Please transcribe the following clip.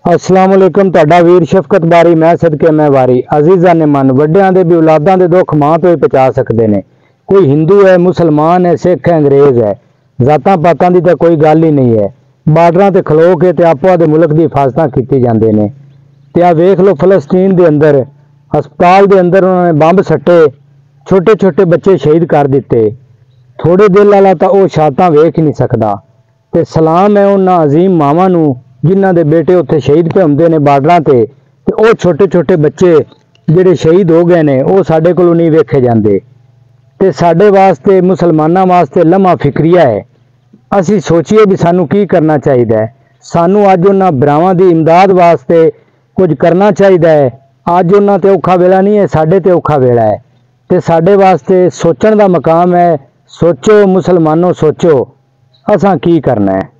अस्सलाम वालेकुम। तुहाडा वीर शफकत बारी मैं सदके मैं वारी अजीज़ा ने मन वड्डियां दे भी औलादां दे दुख मां तो ही पहुंचा सकते ने। कोई हिंदू है, मुसलमान है, सिख है, अंग्रेज़ है, जातां पातां दी तां कोई गल ही नहीं है। बार्डरां ते खलो के ते आपो दे मुल्क दी हिफाजतां कीती जांदे ने। ते आ वेख लो फलस्तीन दे अंदर हस्पताल दे अंदर उन्होंने बंब सट्टे, छोटे छोटे बच्चे शहीद कर दिते। थोड़े दिल वाला तां ओह शहादतां वेख ही नहीं सकदा। ते सलाम है उन्हां अजीम मावां नूं जिन्हां दे बेटे उत्थे शहीद पे हुंदे ने बार्डरां ते ओह छोटे छोटे बच्चे जिहड़े शहीद हो गए ने ओह साडे कोलों नहीं वेखे जांदे। ते साडे वास्ते मुसलमानां वास्ते लम्हा फिक्रिया है। असी सोचिए भी सानू की करना चाहिए है। सानू अज उन्हां भरावां दी इमदाद वास्ते कुछ करना चाहिए है। अज उन्हां ते औखा वेला नहीं है, साडे ते औखा वेला है। ते साडे वास्ते सोचण दा मकाम है। सोचो मुसलमानों, सोचो असां की करना है।